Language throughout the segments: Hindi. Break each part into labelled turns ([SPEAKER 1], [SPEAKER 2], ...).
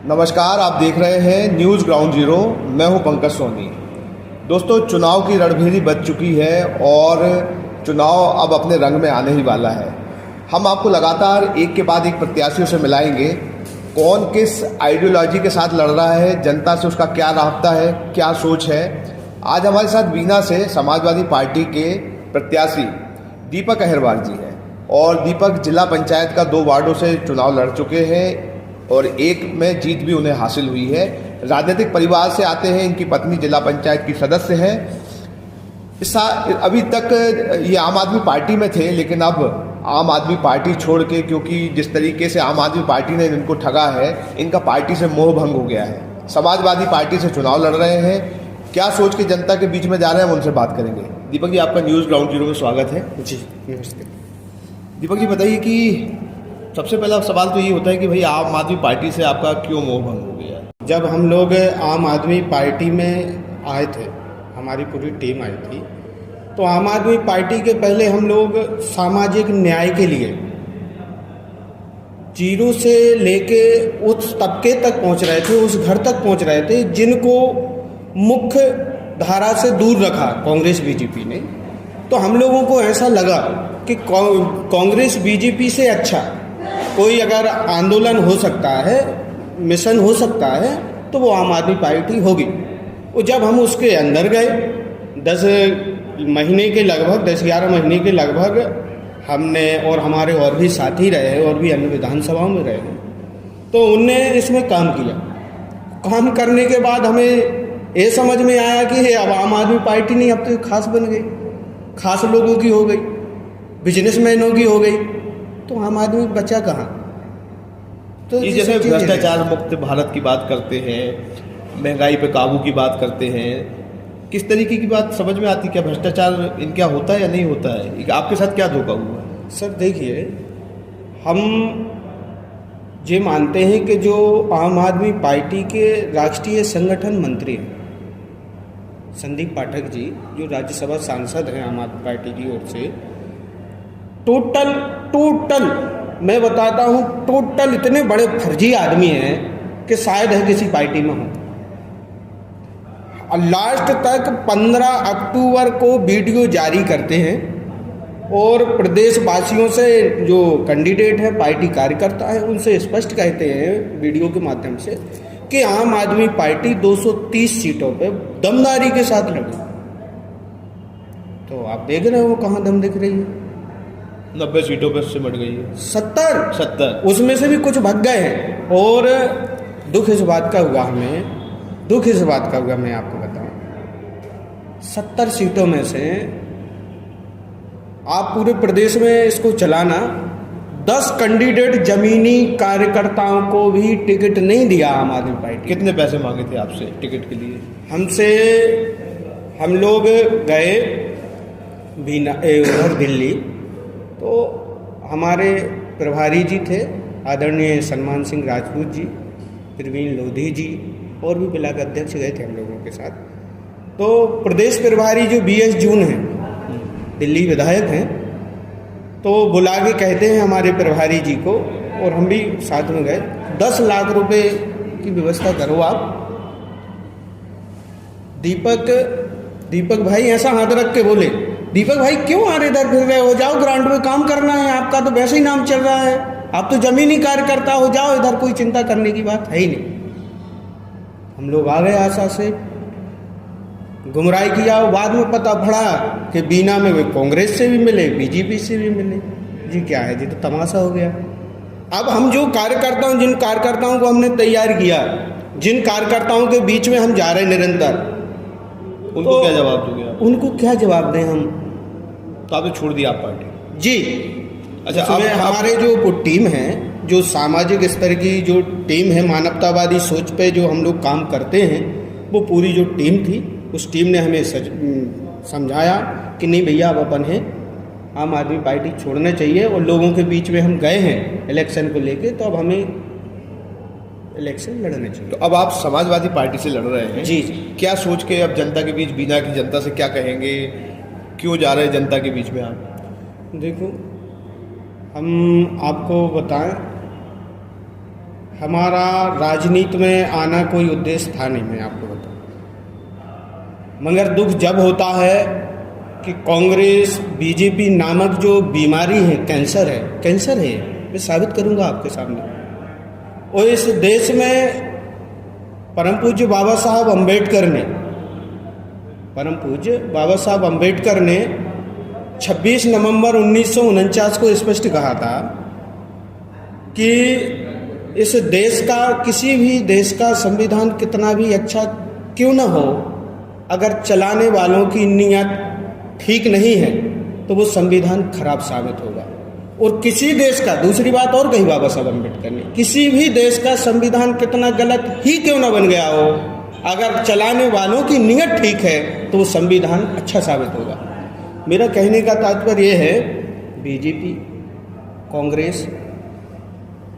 [SPEAKER 1] नमस्कार, आप देख रहे हैं न्यूज़ ग्राउंड जीरो। मैं हूं पंकज सोनी। दोस्तों, चुनाव की रणभेरी बज चुकी है और चुनाव अब अपने रंग में आने ही वाला है। हम आपको लगातार एक के बाद एक प्रत्याशियों से मिलाएंगे। कौन किस आइडियोलॉजी के साथ लड़ रहा है, जनता से उसका क्या राब्ता है, क्या सोच है। आज हमारे साथ बीना से समाजवादी पार्टी के प्रत्याशी दीपक अहिरवार जी हैं और दीपक जिला पंचायत का 2 वार्डों से चुनाव लड़ चुके हैं और एक में जीत भी उन्हें हासिल हुई है। राजनीतिक परिवार से आते हैं, इनकी पत्नी जिला पंचायत की सदस्य हैं। अभी तक ये आम आदमी पार्टी में थे, लेकिन अब आम आदमी पार्टी छोड़ के, क्योंकि जिस तरीके से आम आदमी पार्टी ने इनको ठगा है, इनका पार्टी से मोह भंग हो गया है। समाजवादी पार्टी से चुनाव लड़ रहे हैं। क्या सोच के जनता के बीच में जा रहे हैं, हम उनसे बात करेंगे। दीपक जी, आपका न्यूज़ ग्राउंड जीरो में स्वागत है।
[SPEAKER 2] जी नमस्ते।
[SPEAKER 1] दीपक जी, बताइए कि सबसे पहला सवाल तो ये होता है कि भाई आम आदमी पार्टी से आपका क्यों मोह भंग हो गया?
[SPEAKER 2] जब हम लोग आम आदमी पार्टी में आए थे, हमारी पूरी टीम आई थी, तो आम आदमी पार्टी के पहले हम लोग सामाजिक न्याय के लिए जीरो से लेके उस तबके तक पहुंच रहे थे, उस घर तक पहुंच रहे थे जिनको मुख्य धारा से दूर रखा कांग्रेस बीजेपी ने। तो हम लोगों को ऐसा लगा कि कांग्रेस बीजेपी से अच्छा कोई अगर आंदोलन हो सकता है, मिशन हो सकता है, तो वो आम आदमी पार्टी होगी। और जब हम उसके अंदर गए, 10 महीने के लगभग 10-11 महीने के लगभग हमने और हमारे और भी साथी रहे और भी अन्य विधानसभाओं में रहे, तो उनने इसमें काम किया। काम करने के बाद हमें ये समझ में आया कि अब आम आदमी पार्टी नहीं, अब तो खास बन गई, खास लोगों की हो गई, बिजनेसमैनों की हो गई, तो आम आदमी बचा कहाँ। तो
[SPEAKER 1] ये जैसे भ्रष्टाचार मुक्त भारत की बात करते हैं, महंगाई पे काबू की बात करते हैं, किस तरीके की बात समझ में आती? क्या भ्रष्टाचार इनका होता है या नहीं होता है? आपके साथ क्या धोखा हुआ है?
[SPEAKER 2] सर देखिए, हम ये मानते हैं कि जो आम आदमी पार्टी के राष्ट्रीय संगठन मंत्री हैं संदीप पाठक जी, जो राज्यसभा सांसद हैं आम आदमी पार्टी की ओर से, टोटल मैं बताता हूँ, टोटल इतने बड़े फर्जी आदमी हैं कि शायद है किसी पार्टी में हो। लास्ट तक 15 अक्टूबर को वीडियो जारी करते हैं और प्रदेशवासियों से, जो कैंडिडेट है, पार्टी कार्यकर्ता है, उनसे स्पष्ट कहते हैं वीडियो के माध्यम से कि आम आदमी पार्टी 230 सीटों पे दमदारी के साथ लड़ी। तो आप देख रहे हो कहाँ दम दिख रही है।
[SPEAKER 1] 90 सीटों पर सिमट गई है।
[SPEAKER 2] 70 उसमें से भी कुछ भाग गए हैं। और दुख इस बात का हुआ, मैं आपको बताऊं, 70 सीटों में से आप पूरे प्रदेश में इसको चलाना, 10 कैंडिडेट जमीनी कार्यकर्ताओं को भी टिकट नहीं दिया आम आदमी पार्टी।
[SPEAKER 1] कितने पैसे मांगे थे आपसे टिकट के लिए?
[SPEAKER 2] हमसे, हम लोग गए बीना उधर दिल्ली, तो हमारे प्रभारी जी थे आदरणीय सलमान सिंह राजपूत जी, प्रवीण लोधी जी, और भी ब्लॉक अध्यक्ष गए थे हम लोगों के साथ। तो प्रदेश प्रभारी जो BS जून हैं, दिल्ली विधायक हैं, तो बुला के कहते हैं हमारे प्रभारी जी को, और हम भी साथ में गए, 10 लाख रुपए की व्यवस्था करो आप। दीपक भाई ऐसा हाथ रख के बोले, दीपक भाई क्यों आ रहे इधर फिर रहे हो, जाओ ग्राउंड में काम करना है, आपका तो वैसे ही नाम चल रहा है, आप तो जमीनी कार्यकर्ता हो, जाओ इधर, कोई चिंता करने की बात है ही नहीं। हम लोग आ गए आशा से, गुमराह किया। बाद में पता पड़ा कि बीना में वे कांग्रेस से भी मिले, बीजेपी से भी मिले। जी क्या है जी, तो तमाशा हो गया। अब हम जो कार्यकर्ताओं, जिन कार्यकर्ताओं को हमने तैयार किया, जिन कार्यकर्ताओं के बीच में हम जा रहे निरंतर,
[SPEAKER 1] उनको तो क्या जवाब दोगे आप?
[SPEAKER 2] उनको क्या जवाब दें हम?
[SPEAKER 1] तो आपने छोड़ दिया आप पार्टी?
[SPEAKER 2] जी। अच्छा, अब हमारे जो टीम है, जो सामाजिक स्तर की जो टीम है, मानवतावादी सोच पे जो हम लोग काम करते हैं, वो पूरी जो टीम थी, उस टीम ने हमें समझाया कि नहीं भैया, अब अपन है, आम आदमी पार्टी छोड़ना चाहिए। और लोगों के बीच में हम गए हैं इलेक्शन को लेके, तो अब हमें इलेक्शन लड़ना चाहिए।
[SPEAKER 1] तो अब आप समाजवादी पार्टी से लड़ रहे हैं?
[SPEAKER 2] जी।
[SPEAKER 1] क्या सोच के अब जनता के बीच, बीना की जनता से क्या कहेंगे, क्यों जा रहे हैं जनता के बीच में आप?
[SPEAKER 2] देखो, हम आपको बताएं हमारा राजनीति में आना कोई उद्देश्य था नहीं, मैं आपको बताऊं। मगर दुख जब होता है कि कांग्रेस बीजेपी नामक जो बीमारी है, कैंसर है, मैं साबित करूंगा आपके सामने। और इस देश में परम पूज्य बाबा साहब अम्बेडकर ने 26 नवंबर 1949 को स्पष्ट कहा था कि इस देश का, किसी भी देश का संविधान कितना भी अच्छा क्यों न हो, अगर चलाने वालों की नीयत ठीक नहीं है तो वो संविधान खराब साबित होगा। और किसी देश का, दूसरी बात और कही बाबा साहब अम्बेडकर ने, किसी भी देश का संविधान कितना गलत ही क्यों ना बन गया हो, अगर चलाने वालों की नीयत ठीक है तो वो संविधान अच्छा साबित होगा। मेरा कहने का तात्पर्य ये है, बीजेपी, कांग्रेस,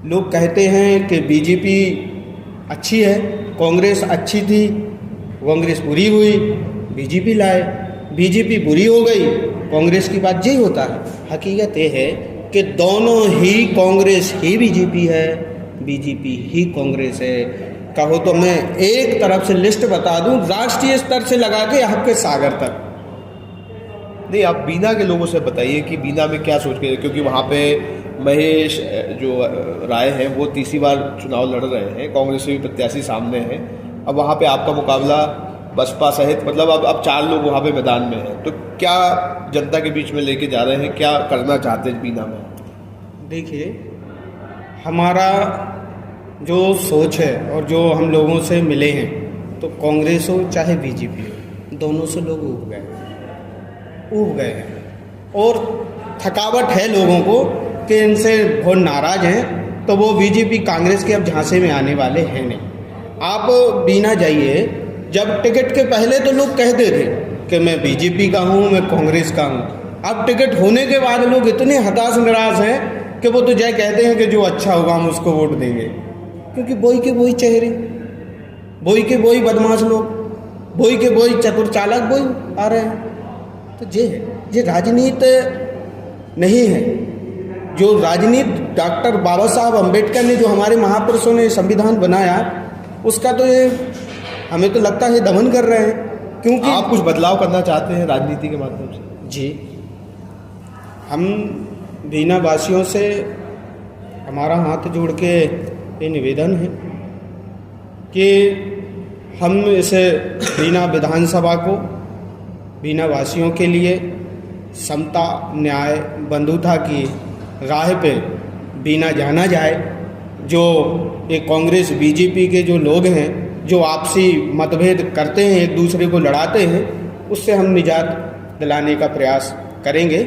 [SPEAKER 2] लोग कहते हैं कि बीजेपी अच्छी है, कांग्रेस अच्छी थी, कांग्रेस बुरी हुई, बीजेपी लाए, बीजेपी बुरी हो गई, कांग्रेस की बात यही होता है। हकीकत ये है कि दोनों ही कांग्रेस ही बीजेपी है, बीजेपी ही कांग्रेस है। कहो तो मैं एक तरफ से लिस्ट बता दूं, राष्ट्रीय स्तर से लगा के आपके सागर तक।
[SPEAKER 1] नहीं, आप बीना के लोगों से बताइए कि बीना में क्या सोच के, क्योंकि वहाँ पे महेश जो राय हैं वो तीसरी बार चुनाव लड़ रहे हैं, कांग्रेस से भी प्रत्याशी सामने हैं। अब वहाँ पे आपका मुकाबला बसपा सहित, मतलब अब 4 लोग वहाँ पे मैदान में हैं, तो क्या जनता के बीच में लेके जा रहे हैं, क्या करना चाहते हैं बीना में?
[SPEAKER 2] देखिए, हमारा जो सोच है और जो हम लोगों से मिले हैं, तो कांग्रेस हो चाहे बीजेपी हो, दोनों से लोग ऊब गए हैं और थकावट है लोगों को कि इनसे बहुत नाराज हैं, तो वो बीजेपी कांग्रेस के अब झांसे में आने वाले हैं नहीं। आप बीना जाइए, जब टिकट के पहले तो लोग कहते थे कि मैं बीजेपी का हूँ, मैं कांग्रेस का हूँ। अब टिकट होने के बाद लोग इतने हताश निराश हैं कि वो तो जय कहते हैं कि जो अच्छा होगा हम उसको वोट देंगे, क्योंकि वही के वही चेहरे, वही के वही बदमाश लोग, वही के वही चतुर चालक वही आ रहे हैं। तो ये राजनीति नहीं है। जो राजनीति डॉक्टर बाबा साहब अम्बेडकर ने, जो हमारे महापुरुषों ने संविधान बनाया, उसका तो ये हमें तो लगता है दमन कर रहे हैं। क्योंकि
[SPEAKER 1] आप कुछ बदलाव करना चाहते हैं राजनीति के माध्यम से?
[SPEAKER 2] जी, हम बीना वासियों से हमारा हाथ जोड़ के ये निवेदन है कि हम इस बीना विधानसभा को बीना वासियों के लिए समता, न्याय, बंधुता की राह पे बीना जाना जाए। जो ये कांग्रेस बीजेपी के जो लोग हैं, जो आपसी मतभेद करते हैं, एक दूसरे को लड़ाते हैं, उससे हम निजात दिलाने का प्रयास करेंगे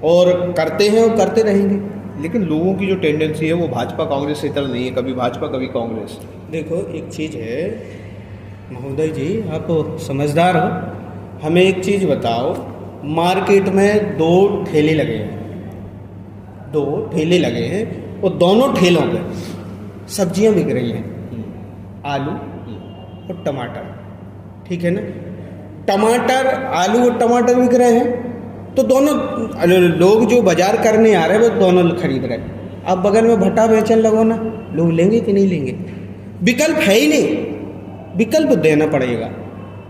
[SPEAKER 2] और करते हैं और करते रहेंगे।
[SPEAKER 1] लेकिन लोगों की जो टेंडेंसी है वो भाजपा कांग्रेस से इतर नहीं है, कभी भाजपा कभी कांग्रेस।
[SPEAKER 2] देखो, एक चीज़ है महोदय जी, आप समझदार हो, हमें एक चीज़ बताओ, मार्केट में 2 ठेले लगे हैं, और दोनों ठेलों पे सब्जियां बिक रही हैं, आलू और टमाटर, ठीक है ना। टमाटर, आलू और टमाटर बिक रहे हैं, तो दोनों लोग जो बाजार करने आ रहे हैं वो दोनों खरीद रहे हैं। अब बगल में भट्टा बेचन लगो ना, लोग लेंगे कि नहीं लेंगे? विकल्प है ही नहीं, विकल्प देना पड़ेगा।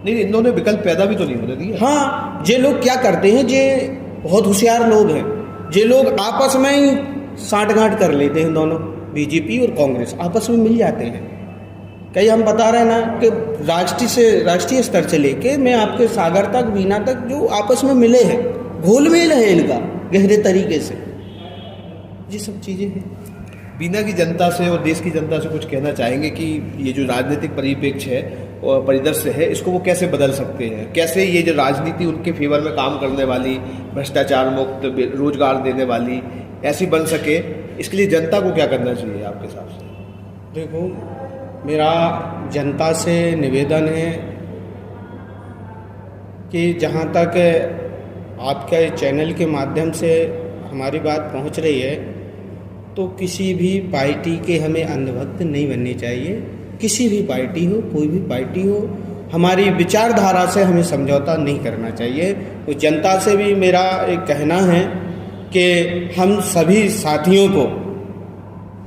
[SPEAKER 1] नहीं, इन्होंने विकल्प पैदा भी तो नहीं होने दिया।
[SPEAKER 2] हाँ, ये लोग क्या करते हैं, ये बहुत होशियार लोग हैं, ये लोग आपस में ही साठगांठ कर लेते हैं। दोनों बीजेपी और कांग्रेस आपस में मिल जाते हैं। कई हम बता रहे हैं ना कि राष्ट्रीय स्तर से लेके मैं आपके सागर तक, बीना तक, जो आपस में मिले हैं, घोलमेल है इनका गहरे तरीके से, ये सब चीज़ें हैं।
[SPEAKER 1] बीना की जनता से और देश की जनता से कुछ कहना चाहेंगे कि ये जो राजनीतिक परिप्रेक्ष्य है और परिदृश्य है, इसको वो कैसे बदल सकते हैं? कैसे ये जो राजनीति उनके फेवर में काम करने वाली, भ्रष्टाचार मुक्त, रोजगार देने वाली ऐसी बन सके, इसके लिए जनता को क्या करना चाहिए आपके हिसाब से?
[SPEAKER 2] देखो, मेरा जनता से निवेदन है कि जहाँ तक आपके चैनल के माध्यम से हमारी बात पहुँच रही है, तो किसी भी पार्टी के हमें अंधभक्त नहीं बनने चाहिए। किसी भी पार्टी हो, कोई भी पार्टी हो, हमारी विचारधारा से हमें समझौता नहीं करना चाहिए। तो जनता से भी मेरा एक कहना है कि हम सभी साथियों को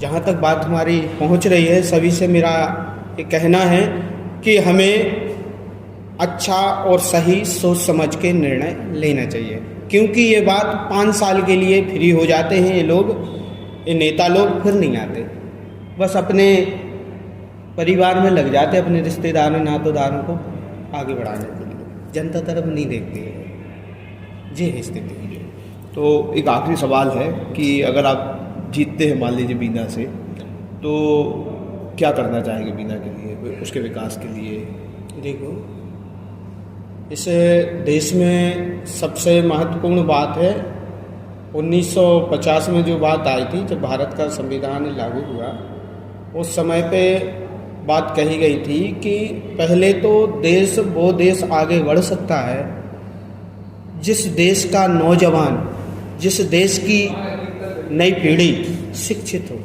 [SPEAKER 2] जहाँ तक बात हमारी पहुँच रही है, सभी से मेरा ये कहना है कि हमें अच्छा और सही सोच समझ के निर्णय लेना चाहिए, क्योंकि ये बात 5 साल के लिए फ्री हो जाते हैं ये लोग, ये नेता लोग, फिर नहीं आते, बस अपने परिवार में लग जाते, अपने रिश्तेदारों नातेदारों को आगे बढ़ाने के लिए, जनता तरफ नहीं देखते हैं। ये है स्थिति।
[SPEAKER 1] तो एक आखिरी सवाल है कि अगर आप जीतते हैं मान लीजिए बीना से, तो क्या करना चाहेंगे बीना के लिए, उसके विकास के लिए?
[SPEAKER 2] देखो, इस देश में सबसे महत्वपूर्ण बात है 1950 में जो बात आई थी, जब भारत का संविधान लागू हुआ, उस समय पे बात कही गई थी कि पहले तो देश वो देश आगे बढ़ सकता है जिस देश का नौजवान, जिस देश की नई पीढ़ी शिक्षित हो।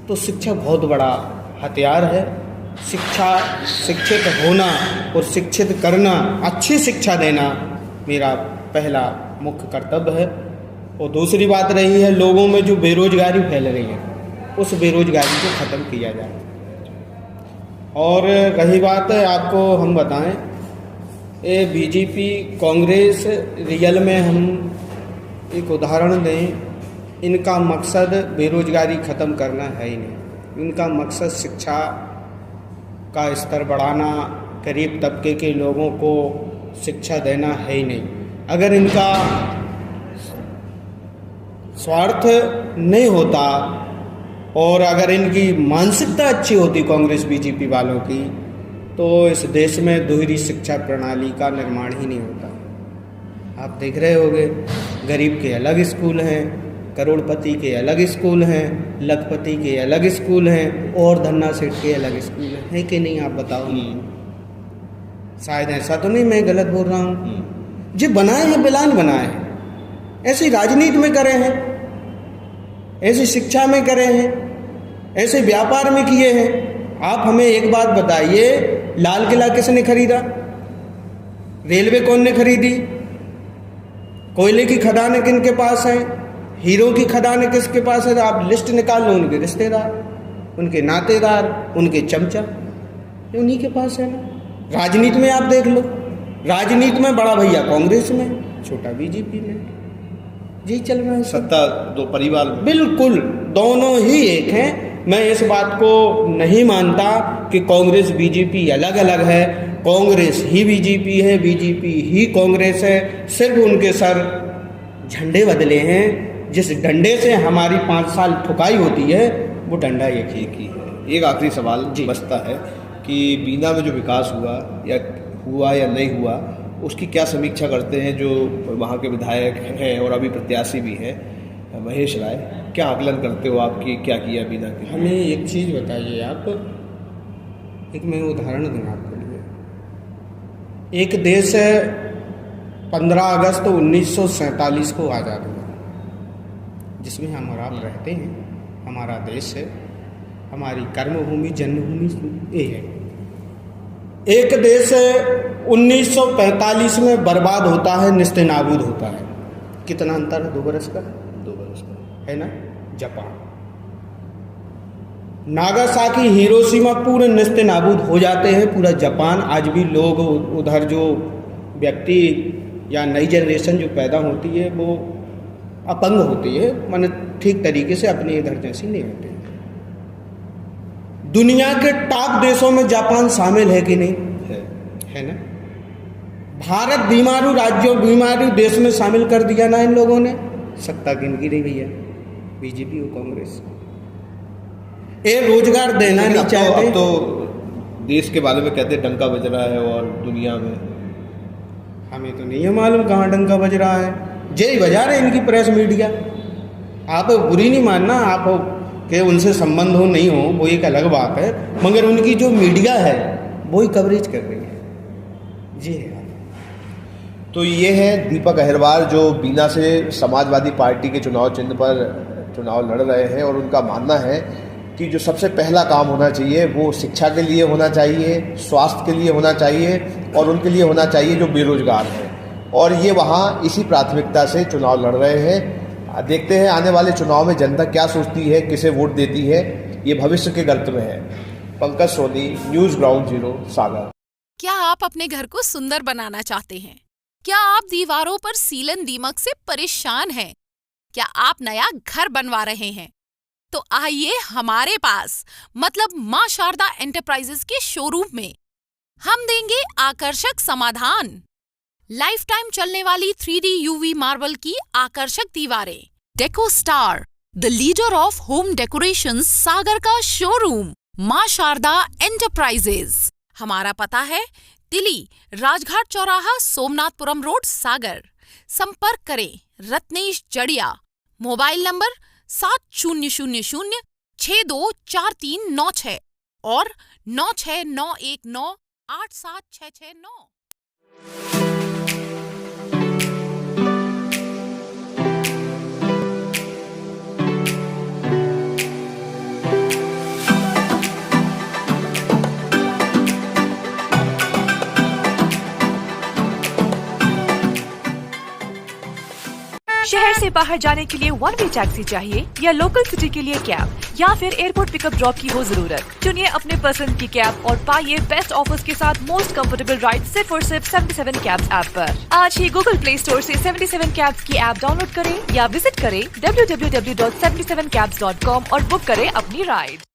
[SPEAKER 2] तो शिक्षा बहुत बड़ा हथियार है। शिक्षित होना और शिक्षित करना, अच्छी शिक्षा देना मेरा पहला मुख्य कर्तव्य है। और दूसरी बात रही है लोगों में जो बेरोजगारी फैल रही है, उस बेरोजगारी को ख़त्म किया जाए। और रही बात है, आपको हम बताएं, ये बीजेपी कांग्रेस रियल में हम एक उदाहरण दें, इनका मकसद बेरोजगारी ख़त्म करना है ही नहीं। इनका मकसद शिक्षा का स्तर बढ़ाना, गरीब तबके के लोगों को शिक्षा देना है ही नहीं। अगर इनका स्वार्थ नहीं होता और अगर इनकी मानसिकता अच्छी होती कांग्रेस बीजेपी वालों की, तो इस देश में दोहरी शिक्षा प्रणाली का निर्माण ही नहीं होता। आप देख रहे होंगे, गरीब के अलग स्कूल हैं, करोड़पति के अलग स्कूल हैं, लखपति के अलग स्कूल हैं, और धन्ना सेठ के अलग स्कूल हैं कि नहीं? आप बताओ। शायद ऐसा तो नहीं, मैं गलत बोल रहा हूँ। जो बनाए हैं बिलान बनाए हैं, ऐसी राजनीति में करे हैं, ऐसी शिक्षा में करे हैं, ऐसे व्यापार में किए हैं। आप हमें एक बात बताइए, लाल किला किसने खरीदा? रेलवे कौन ने खरीदी? कोयले की खदानें किन के पास हैं? हीरो की खदानें किसके पास है? आप लिस्ट निकाल लो, उनके रिश्तेदार, उनके नातेदार, उनके चमचा, उन्हीं के पास है ना। राजनीति में आप देख लो, राजनीति में बड़ा भैया कांग्रेस में, छोटा बीजेपी में, जी चल रहा है।
[SPEAKER 1] सत्ता दो परिवार में,
[SPEAKER 2] बिल्कुल दोनों ही एक हैं। मैं इस बात को नहीं मानता कि कांग्रेस बीजेपी अलग अलग है। कांग्रेस ही बीजेपी है, बीजेपी ही कांग्रेस है। सिर्फ उनके सर झंडे बदले हैं। जिस डंडे से हमारी 5 साल ठुकाई होती है, वो डंडा एक ही है।
[SPEAKER 1] एक आखिरी सवाल बचता है कि बीना में जो विकास हुआ या नहीं हुआ, उसकी क्या समीक्षा करते हैं जो वहाँ के विधायक हैं और अभी प्रत्याशी भी हैं, महेश राय? क्या आकलन करते हो आप कि क्या किया बीना के?
[SPEAKER 2] हमें एक चीज़ बताइए आप, एक मैं उदाहरण दूँ आपके लिए। एक देश है 15 अगस्त 1947 को आज़ाद हुआ, जिसमें हम और आप रहते हैं, हमारा देश है, हमारी कर्मभूमि जन्मभूमि ये है। एक देश 1945 में बर्बाद होता है, निस्तेनाबूद होता है। कितना अंतर है? 2 बरस का, 2 बरस का है ना। जापान, नागासाकी, हिरोशिमा पूरे निस्तेनाबूद हो जाते हैं, पूरा जापान। आज भी लोग उधर जो व्यक्ति या नई जनरेशन जो पैदा होती है वो अपंग होती है, माने ठीक तरीके से अपनी इधर जैसी नहीं होती। दुनिया के टॉप देशों में जापान शामिल है कि नहीं? है ना। भारत बीमारू राज्यों, बीमारू देश में शामिल कर दिया ना इन लोगों ने। सत्ता किनकी रही भैया? बीजेपी और कांग्रेस। ये रोजगार देना नहीं चाहते।
[SPEAKER 1] अब तो देश के बारे में कहते डंका बज रहा है और दुनिया में
[SPEAKER 2] हमें तो नहीं है मालूम कहाँ डंका बज रहा है। यही बजा रहे इनकी प्रेस मीडिया। आप बुरी नहीं मानना, आप के उनसे संबंध हो नहीं हो वो एक अलग बात है, मगर उनकी जो मीडिया है वो ही कवरेज कर रही है। जी है।
[SPEAKER 1] तो ये है दीपक अहिरवार जो बीना से समाजवादी पार्टी के चुनाव चिन्ह पर चुनाव लड़ रहे हैं, और उनका मानना है कि जो सबसे पहला काम होना चाहिए वो शिक्षा के लिए होना चाहिए, स्वास्थ्य के लिए होना चाहिए, और उनके लिए होना चाहिए जो बेरोजगार हैं, और ये वहाँ इसी प्राथमिकता से चुनाव लड़ रहे हैं। देखते हैं आने वाले चुनाव में जनता क्या सोचती है, किसे वोट देती है, ये भविष्य के गर्त में है। Pankaj Soni, news ground zero, Sagar.
[SPEAKER 3] क्या आप अपने घर को सुंदर बनाना चाहते हैं? क्या आप दीवारों पर सीलन दीमक से परेशान हैं? क्या आप नया घर बनवा रहे हैं? तो आइए हमारे पास मतलब मां शारदा एंटरप्राइजेस के शोरूम में हम देंगे आकर्षक समाधान। लाइफ टाइम चलने वाली 3D UV मार्बल की आकर्षक दीवारें। Deco Star, the leader of home decoration, Sagar का शोरूम मां शारदा एंटरप्राइजेस। हमारा पता है तिली राजघाट चौराहा, सोमनाथपुरम रोड, सागर। संपर्क करें रत्नेश जड़िया। मोबाइल नंबर 7000624396 और 9691987669।
[SPEAKER 4] शहर से बाहर जाने के लिए वन वे टैक्सी चाहिए या लोकल सिटी के लिए कैब या फिर एयरपोर्ट पिकअप ड्रॉप की हो जरूरत? चुनिए अपने पसंद की कैब और पाइए बेस्ट ऑफर्स के साथ मोस्ट कंफर्टेबल राइड सिर्फ और सिर्फ 77 कैब्स ऐप पर। आज ही गूगल प्ले स्टोर से 77 कैब्स की ऐप डाउनलोड करें या विजिट करें www.77cabs.com और बुक करें अपनी राइड।